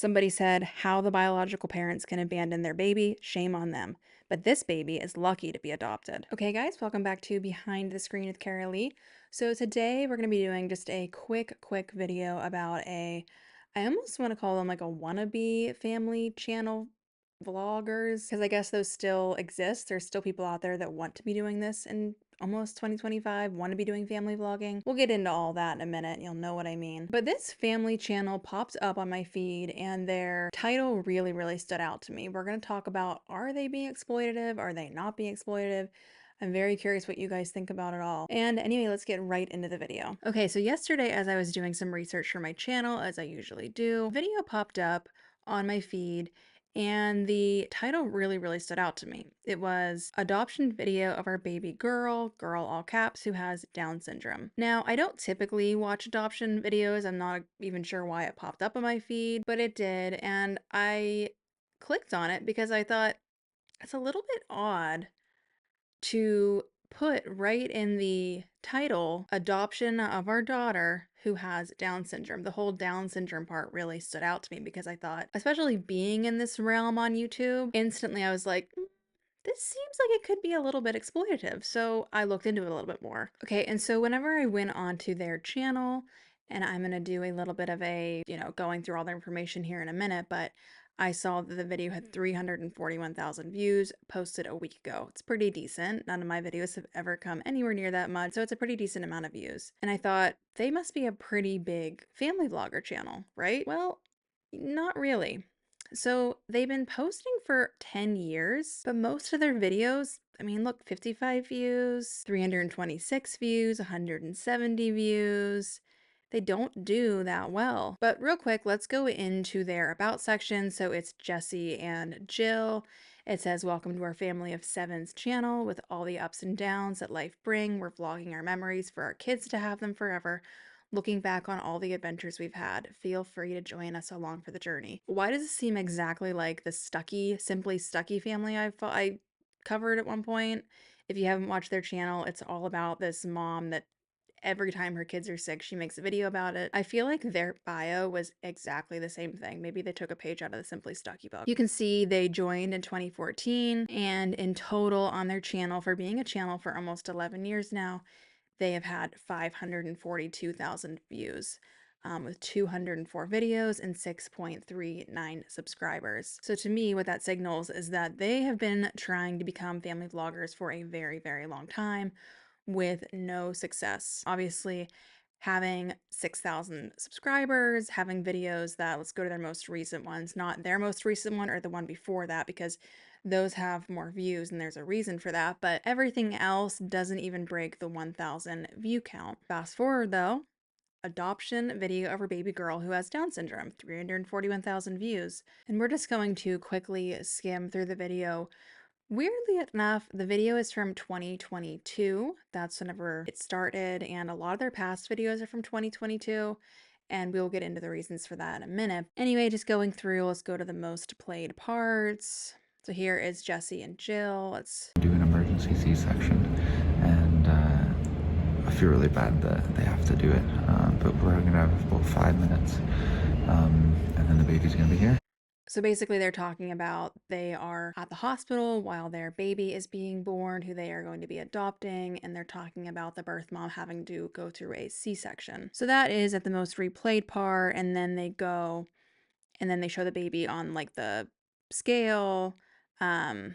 Somebody said how the biological parents can abandon their baby, shame on them. But this baby is lucky to be adopted. Okay, guys, welcome back to Behind the Screen with Kara Lee. So today we're going to be doing just a quick video about I almost want to call them like a wannabe family channel vloggers, because I guess those still exist. There's still people out there that want to be doing this in almost 2025, want to be doing family vlogging. We'll get into all that in a minute. You'll know what I mean. But this family channel popped up on my feed and their title really stood out to me. We're going to talk about, are they being exploitative? Are they not being exploitative? I'm very curious what you guys think about it all. And anyway, let's get right into the video. Okay, so yesterday as I was doing some research for my channel, as I usually do, a video popped up on my feed and the title really stood out to me. It was adoption video of our baby girl all caps, who has Down syndrome. Now, I don't typically watch adoption videos. I'm not even sure why it popped up on my feed, but it did. And I clicked on it because I thought it's a little bit odd to put right in the title, adoption of our daughter who has Down syndrome. The whole Down syndrome part really stood out to me because I thought, especially being in this realm on YouTube, instantly I was like, this seems like it could be a little bit exploitative. So I looked into it a little bit more. Okay, and so whenever I went onto their channel, and I'm going to do a little bit of going through all the information here in a minute, but I saw that the video had 341,000 views posted a week ago. It's pretty decent. None of my videos have ever come anywhere near that much, so it's a pretty decent amount of views. And I thought, they must be a pretty big family vlogger channel, right? Well, not really. So they've been posting for 10 years, but most of their videos, I mean, look, 55 views, 326 views, 170 views. They don't do that well. But real quick, let's go into their about section. So it's Jesse and Jill. It says, welcome to our family of sevens channel with all the ups and downs that life bring. We're vlogging our memories for our kids to have them forever. Looking back on all the adventures we've had, feel free to join us along for the journey. Why does it seem exactly like the Simply Stucky family I covered at one point? If you haven't watched their channel, it's all about this mom that every time her kids are sick, she makes a video about it. I feel like their bio was exactly the same thing. Maybe they took a page out of the Simply Stucky book. You can see they joined in 2014, and in total on their channel, for being a channel for almost 11 years now, they have had 542,000 views. With 204 videos and 6.39 subscribers. So to me, what that signals is that they have been trying to become family vloggers for a very long time with no success. Obviously, having 6,000 subscribers, having videos that, let's go to their most recent ones, not their most recent one or the one before that, because those have more views and there's a reason for that, but everything else doesn't even break the 1,000 view count. Fast forward though, adoption video of our baby girl who has Down syndrome, 341,000 views. And we're just going to quickly skim through the video. Weirdly enough, the video is from 2022. That's whenever it started, and a lot of their past videos are from 2022, and we'll get into the reasons for that in a minute. Anyway, just going through, let's go to the most played parts. So here is Jesse and Jill. Let's do an emergency C-section, and I feel really bad that they have to do it, but we're gonna have about 5 minutes, and then the baby's gonna be here. So basically they're talking about they are at the hospital while their baby is being born, who they are going to be adopting, and they're talking about the birth mom having to go through a C-section. So that is at the most replayed part, and then they go and then they show the baby on like the scale, no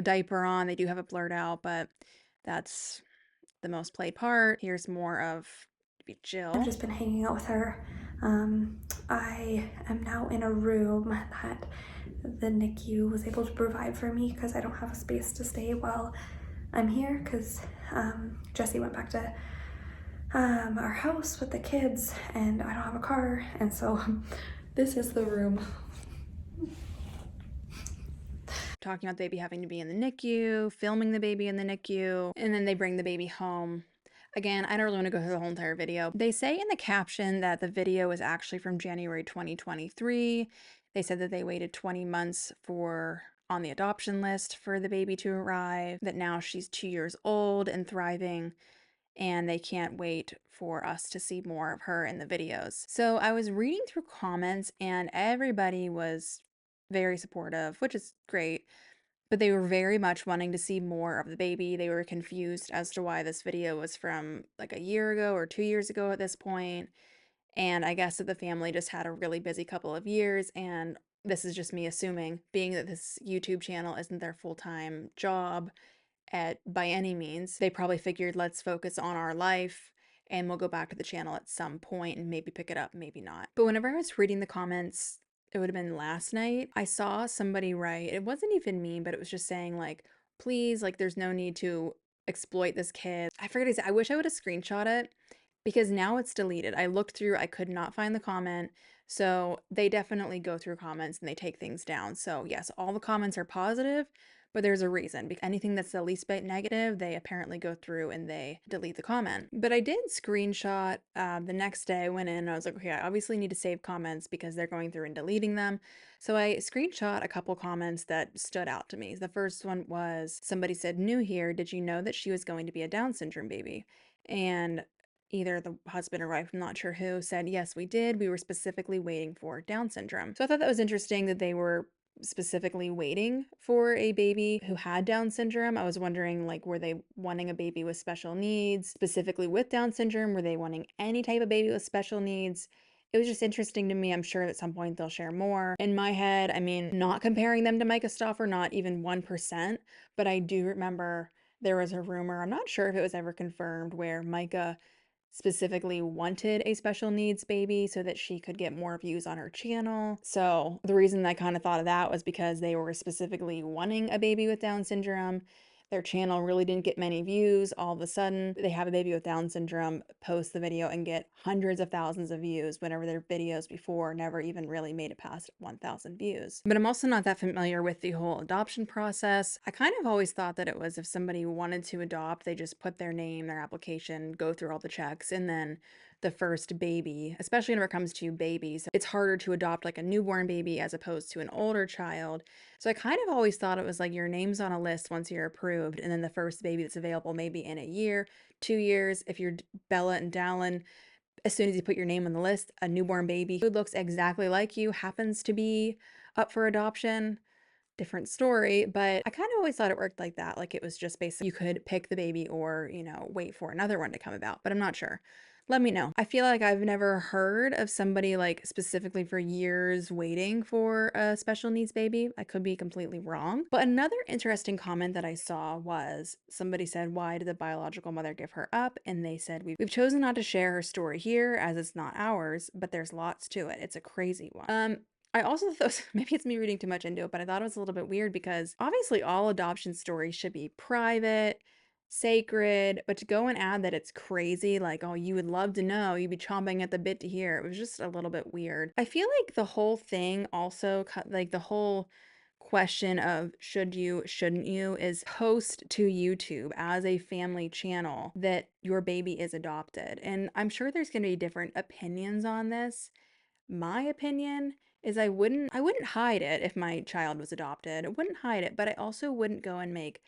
diaper on. They do have it blurred out, but that's the most played part. Here's more of Jill. I've just been hanging out with her. I am now in a room that the NICU was able to provide for me because I don't have a space to stay while I'm here, because Jesse went back to our house with the kids and I don't have a car, and so this is the room. Talking about the baby having to be in the NICU, filming the baby in the NICU, and then they bring the baby home. Again, I don't really want to go through the whole entire video. They say in the caption that the video is actually from January 2023. They said that they waited 20 months on the adoption list for the baby to arrive, that now she's 2 years old and thriving. and they can't wait for us to see more of her in the videos. So I was reading through comments, and everybody was very supportive, which is great. But they were very much wanting to see more of the baby. They were confused as to why this video was from like a year ago or 2 years ago at this point. And I guess that the family just had a really busy couple of years. And this is just me assuming, being that this YouTube channel isn't their full-time job at by any means, they probably figured, let's focus on our life and we'll go back to the channel at some point and maybe pick it up, maybe not. But whenever I was reading the comments, it would have been last night, I saw somebody write, it wasn't even mean, but it was just saying like, please, like there's no need to exploit this kid. I forget exactly, I wish I would have screenshot it because now it's deleted. I looked through, I could not find the comment. So they definitely go through comments and they take things down. So yes, all the comments are positive, but there's a reason. Because anything that's the least bit negative, they apparently go through and they delete the comment. But I did screenshot the next day. I went in and I was like, okay, I obviously need to save comments because they're going through and deleting them. So I screenshot a couple comments that stood out to me. The first one was somebody said, new here, did you know that she was going to be a Down syndrome baby? And either the husband or wife, I'm not sure who, said, yes, we did. We were specifically waiting for Down syndrome. So I thought that was interesting that they were specifically waiting for a baby who had Down syndrome. I was wondering, like, were they wanting a baby with special needs, specifically with Down syndrome? Were they wanting any type of baby with special needs? It was just interesting to me. I'm sure at some point they'll share more. In my head, I mean, not comparing them to Micah Stauffer, not even 1%, but I do remember there was a rumor, I'm not sure if it was ever confirmed, where Micah specifically wanted a special needs baby so that she could get more views on her channel. So the reason I kind of thought of that was because they were specifically wanting a baby with Down syndrome. Their channel really didn't get many views. All of a sudden, they have a baby with Down syndrome, post the video, and get hundreds of thousands of views whenever their videos before never even really made it past 1,000 views. But I'm also not that familiar with the whole adoption process. I kind of always thought that it was if somebody wanted to adopt, they just put their name, their application, go through all the checks, and then the first baby, especially when it comes to babies, it's harder to adopt like a newborn baby as opposed to an older child. So I kind of always thought it was like your name's on a list once you're approved, and then the first baby that's available maybe in a year, 2 years. If you're Bella and Dallin, as soon as you put your name on the list, a newborn baby who looks exactly like you happens to be up for adoption. Different story, but I kind of always thought it worked like that. Like it was just basically you could pick the baby or, wait for another one to come about, but I'm not sure. Let me know. I feel like I've never heard of somebody like specifically for years waiting for a special needs baby. I could be completely wrong. But another interesting comment that I saw was somebody said, why did the biological mother give her up? And they said, we've chosen not to share her story here as it's not ours, but there's lots to it. It's a crazy one. I also thought, maybe it's me reading too much into it, but I thought it was a little bit weird because obviously all adoption stories should be private, sacred, but to go and add that it's crazy, like, oh, you would love to know, you'd be chomping at the bit to hear, it was just a little bit weird. I feel like the whole thing also, like the whole question of should you, shouldn't you, is post to YouTube as a family channel that your baby is adopted. And I'm sure there's going to be different opinions on this. My opinion is I wouldn't hide it if my child was adopted. I wouldn't hide it, but I also wouldn't go and make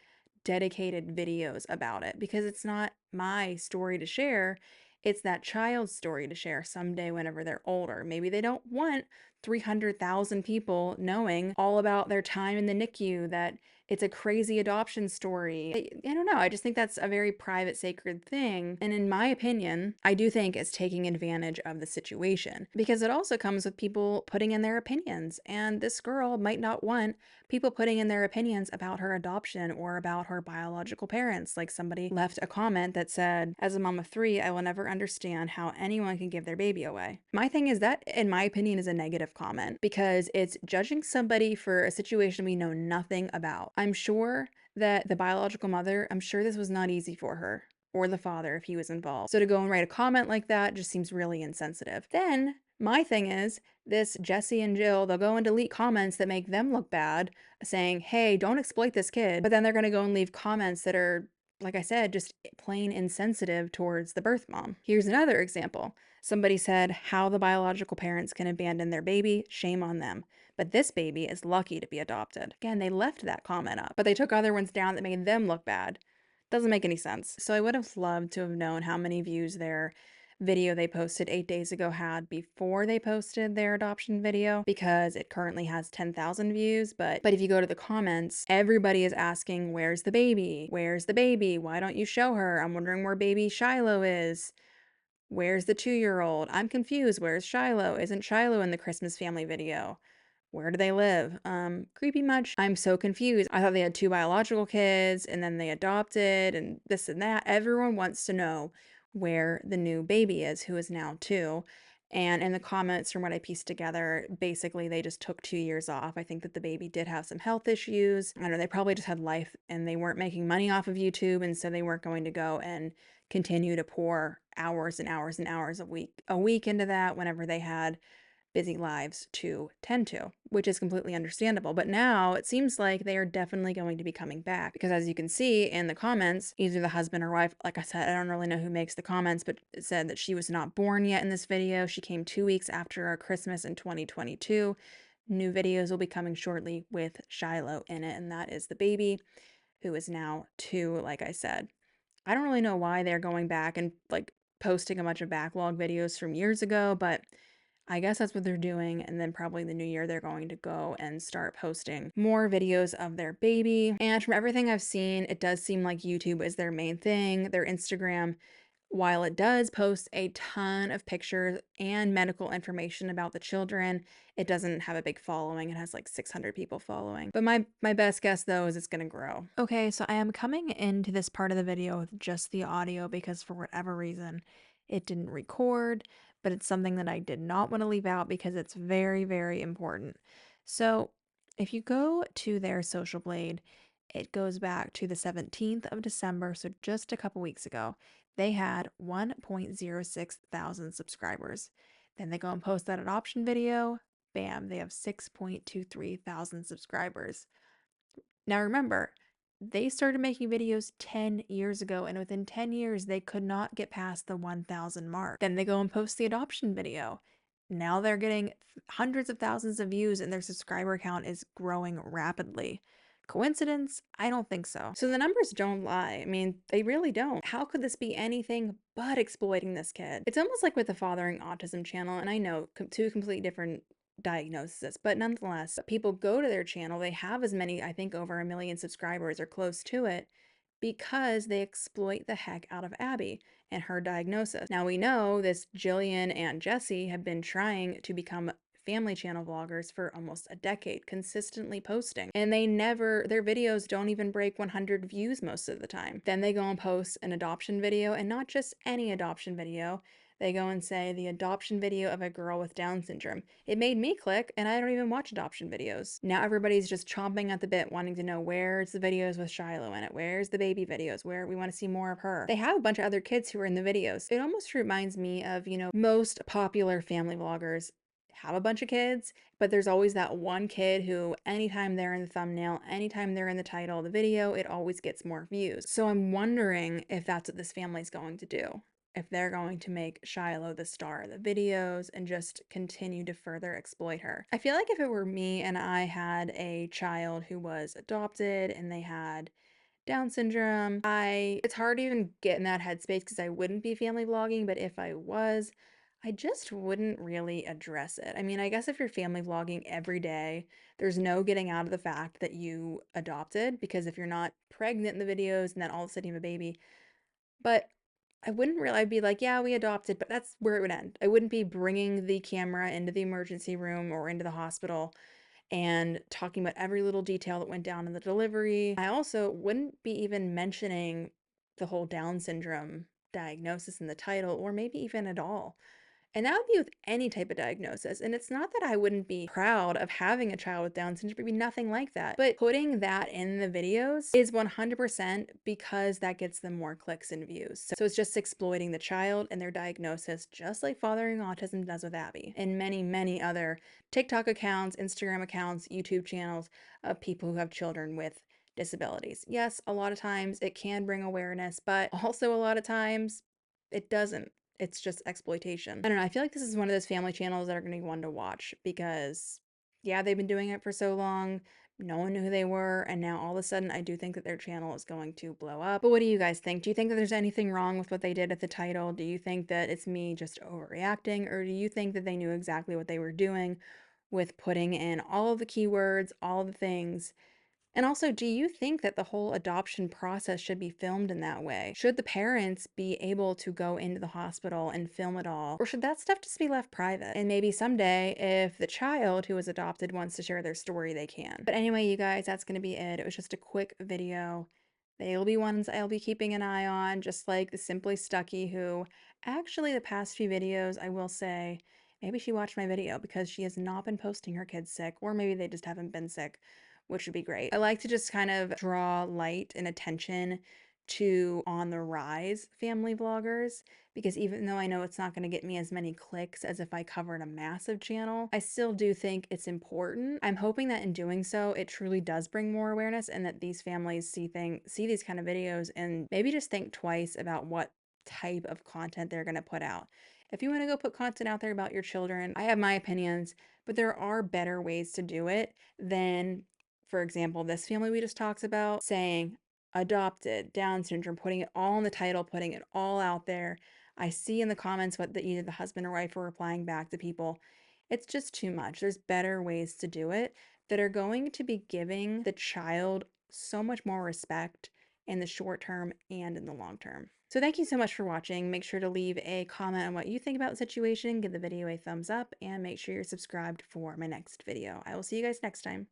dedicated videos about it because it's not my story to share. It's that child's story to share someday whenever they're older. Maybe they don't want 300,000 people knowing all about their time in the NICU, that it's a crazy adoption story. I don't know. I just think that's a very private, sacred thing. And in my opinion, I do think it's taking advantage of the situation because it also comes with people putting in their opinions. And this girl might not want people putting in their opinions about her adoption or about her biological parents. Like somebody left a comment that said, as a mom of 3, I will never understand how anyone can give their baby away. My thing is that, in my opinion, is a negative comment because it's judging somebody for a situation we know nothing about. I'm sure that the biological mother, I'm sure this was not easy for her or the father if he was involved. So to go and write a comment like that just seems really insensitive. Then my thing is this Jesse and Jill, they'll go and delete comments that make them look bad, saying, hey, don't exploit this kid. But then they're going to go and leave comments that are, like I said, just plain insensitive towards the birth mom. Here's another example. Somebody said, how the biological parents can abandon their baby, shame on them. But this baby is lucky to be adopted. Again, they left that comment up, but they took other ones down that made them look bad. Doesn't make any sense. So I would have loved to have known how many views their video they posted 8 days ago had before they posted their adoption video, because it currently has 10,000 views. But if you go to the comments, everybody is asking, where's the baby? Where's the baby? Why don't you show her? I'm wondering where baby Shiloh is. Where's the 2-year-old? I'm confused. Where's Shiloh? Isn't Shiloh in the Christmas family video? Where do they live? Creepy much? I'm so confused. I thought they had 2 biological kids and then they adopted and this and that. Everyone wants to know where the new baby is, who is now 2. And in the comments, from what I pieced together, basically they just took 2 years off. I think that the baby did have some health issues. I don't know, they probably just had life and they weren't making money off of YouTube, and so they weren't going to go and continue to pour hours and hours and hours a week into that whenever they had busy lives to tend to, which is completely understandable. But now it seems like they are definitely going to be coming back, because as you can see in the comments, either the husband or wife, like I said, I don't really know who makes the comments, but it said that she was not born yet in this video. She came 2 weeks after our Christmas in 2022. New videos will be coming shortly with Shiloh in it, and that is the baby, who is now 2, like I said. I don't really know why they're going back and like posting a bunch of backlog videos from years ago, but I guess that's what they're doing. And then probably the new year, they're going to go and start posting more videos of their baby. And from everything I've seen, it does seem like YouTube is their main thing. Their Instagram, while it does post a ton of pictures and medical information about the children, it doesn't have a big following. It has like 600 people following. But my best guess though is it's gonna grow. Okay, so I am coming into this part of the video with just the audio because for whatever reason it didn't record, but it's something that I did not want to leave out because it's very, very important. So if you go to their Social Blade, it goes back to the 17th of December, so just a couple weeks ago. They had 1.06 thousand subscribers. Then they go and post that adoption video. Bam, they have 6.23 thousand subscribers. Now remember, they started making videos 10 years ago, and within 10 years, they could not get past the 1,000 mark. Then they go and post the adoption video. Now they're getting hundreds of thousands of views, and their subscriber count is growing rapidly. Coincidence? I don't think so. So the numbers don't lie. I mean, they really don't. How could this be anything but exploiting this kid? It's almost like with the Fathering Autism channel, and I know 2 completely different diagnosis, but nonetheless, people go to their channel. They have as many, I think, over 1 million subscribers or close to it, because they exploit the heck out of Abby and her diagnosis. Now we know this Jillian and Jesse have been trying to become family channel vloggers for almost a decade, consistently posting, and their videos don't even break 100 views most of the time. Then they go and post an adoption video, and not just any adoption video. They go and say the adoption video of a girl with Down syndrome. It made me click, and I don't even watch adoption videos. Now everybody's just chomping at the bit, wanting to know where's the videos with Shiloh in it, where's the baby videos, where we want to see more of her. They have a bunch of other kids who are in the videos. It almost reminds me of, most popular family vloggers have a bunch of kids, but there's always that one kid who, anytime they're in the thumbnail, anytime they're in the title of the video, it always gets more views. So I'm wondering if that's what this family's going to do, if they're going to make Shiloh the star of the videos and just continue to further exploit her. I feel like if it were me and I had a child who was adopted and they had Down syndrome, it's hard to even get in that headspace because I wouldn't be family vlogging, but if I was, I just wouldn't really address it. I mean, I guess if you're family vlogging every day, there's no getting out of the fact that you adopted, because if you're not pregnant in the videos and then all of a sudden you have a baby, but I'd be like, yeah, we adopted, but that's where it would end. I wouldn't be bringing the camera into the emergency room or into the hospital and talking about every little detail that went down in the delivery. I also wouldn't be even mentioning the whole Down syndrome diagnosis in the title, or maybe even at all. And that would be with any type of diagnosis. And it's not that I wouldn't be proud of having a child with Down syndrome, it'd be nothing like that. But putting that in the videos is 100% because that gets them more clicks and views. So it's just exploiting the child and their diagnosis, just like Fathering Autism does with Abby and many, many other TikTok accounts, Instagram accounts, YouTube channels of people who have children with disabilities. Yes, a lot of times it can bring awareness, but also a lot of times it doesn't. It's just exploitation. I don't know. I feel like this is one of those family channels that are going to be one to watch because, yeah, they've been doing it for so long, no one knew who they were, and now all of a sudden I do think that their channel is going to blow up. But what do you guys think? Do you think that there's anything wrong with what they did at the title? Do you think that it's me just overreacting, or do you think that they knew exactly what they were doing with putting in all of the keywords, all the things? And also, do you think that the whole adoption process should be filmed in that way? Should the parents be able to go into the hospital and film it all? Or should that stuff just be left private? And maybe someday, if the child who was adopted wants to share their story, they can. But anyway, you guys, that's going to be it. It was just a quick video. They'll be ones I'll be keeping an eye on, just like the Simply Stucky, who actually the past few videos, I will say, maybe she watched my video because she has not been posting her kids sick, or maybe they just haven't been sick, which would be great. I like to just kind of draw light and attention to on the rise family vloggers, because even though I know it's not going to get me as many clicks as if I covered a massive channel, I still do think it's important. I'm hoping that in doing so, it truly does bring more awareness, and that these families see these kind of videos and maybe just think twice about what type of content they're going to put out. If you want to go put content out there about your children, I have my opinions, but there are better ways to do it than, for example, this family we just talked about, saying adopted, Down syndrome, putting it all in the title, putting it all out there. I see in the comments what either the husband or wife are replying back to people. It's just too much. There's better ways to do it that are going to be giving the child so much more respect in the short term and in the long term. So thank you so much for watching. Make sure to leave a comment on what you think about the situation, give the video a thumbs up, and make sure you're subscribed for my next video. I will see you guys next time.